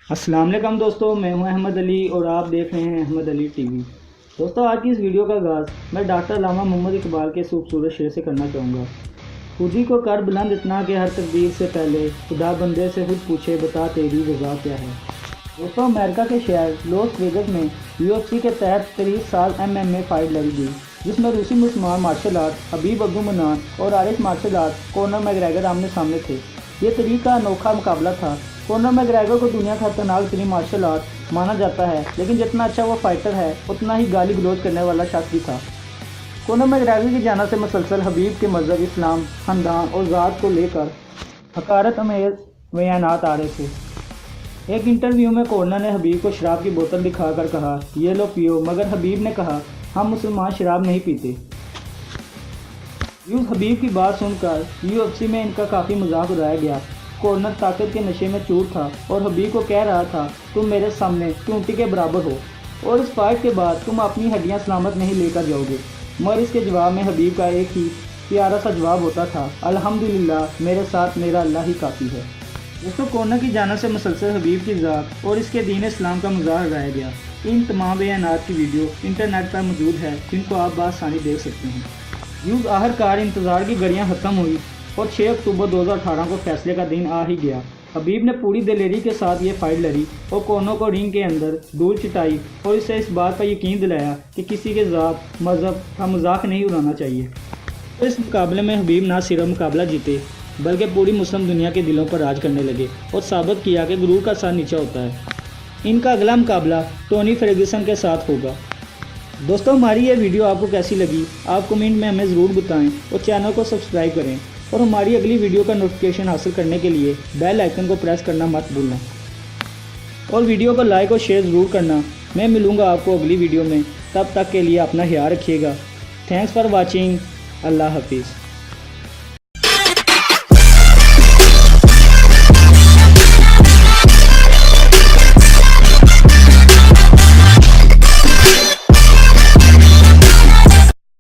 अस्सलाम वालेकुम दोस्तों, मैं हूं अहमद अली और आप देख रहे हैं अहमद अली टीवी। दोस्तों, आज की इस वीडियो का आगाज़ मैं डॉक्टर अल्लामा मोहम्मद इकबाल के खूबसूरत शेर से करना चाहूँगा। खुदी को कर बुलंद इतना कि हर तकदीर से पहले खुदा बंदे से खुद पूछे बता तेरी रज़ा क्या है। दोस्तों, अमेरिका के शहर लॉस वेगस में UFC के तहत 30 साल MMA फाइट लड़ी गई, जिसमें रूसी मुसलमान मार्शल आर्ट हबीब अब्दुमन्नान और Irish martial art Conor McGregor आमने सामने थे। ये तरीका अनोखा मुकाबला था। कॉनर मैकग्रेगर को दुनिया का खतरनाक तरीन मार्शल आर्ट माना जाता है, लेकिन जितना अच्छा वो फाइटर है उतना ही गाली गलौज करने वाला शख्स भी था। कॉनर मैकग्रेगर की जाना से मुसलसल हबीब के मज़हब इस्लाम, ख़ानदान और ज़ात को लेकर हकारत अमेज़ बयानात आ रहे थे। एक इंटरव्यू में कॉर्नर ने हबीब को शराब की बोतल दिखाकर कहा, ये लो पियो, मगर हबीब ने कहा, हम मुसलमान शराब नहीं पीते। हबीब की बात सुनकर UFC में इनका काफ़ी मजाक उड़ाया गया। कॉर्नर ताकत के नशे में चूर था और हबीब को कह रहा था, तुम मेरे सामने चूंटी के बराबर हो और इस फाइट के बाद तुम अपनी हड्डियां सलामत नहीं लेकर जाओगे। मगर इसके जवाब में हबीब का एक ही प्यारा सा जवाब होता था, अल्हम्दुलिल्लाह, मेरे साथ मेरा अल्लाह ही काफ़ी है। दोस्तों, कॉर्नर की जानिब से मुसलसल हबीब की ज़ात और इसके दीन इस्लाम का मजाक उड़ाया गया। इन तमाम बयानात की वीडियो इंटरनेट पर मौजूद है, जिनको आप बासानी देख सकते हैं। आखिरकार इंतज़ार की घड़ियाँ ख़त्म हुई और 6 अक्टूबर 2018 को फैसले का दिन आ ही गया। हबीब ने पूरी दिलेरी के साथ ये फाइट लड़ी और कॉर्नर को रिंग के अंदर धूल छिटाई और इससे इस बात का यकीन दिलाया कि किसी के ज़ात मज़हब का मजाक नहीं उड़ाना चाहिए। तो इस मुकाबले में हबीब ना सिर्फ मुकाबला जीते, बल्कि पूरी मुस्लिम दुनिया के दिलों पर राज करने लगे और साबित किया कि गुरूर का साथ नीचा होता है। इनका अगला मुकाबला टोनी फर्ग्यूसन के साथ होगा। दोस्तों, हमारी ये वीडियो आपको कैसी लगी आप कमेंट में हमें ज़रूर बताएं और चैनल को सब्सक्राइब करें और हमारी अगली वीडियो का नोटिफिकेशन हासिल करने के लिए बेल आइकन को प्रेस करना मत भूलना और वीडियो को लाइक और शेयर ज़रूर करना। मैं मिलूँगा आपको अगली वीडियो में, तब तक के लिए अपना ख्याल रखिएगा। Thanks for watching. अल्लाह हाफिज़।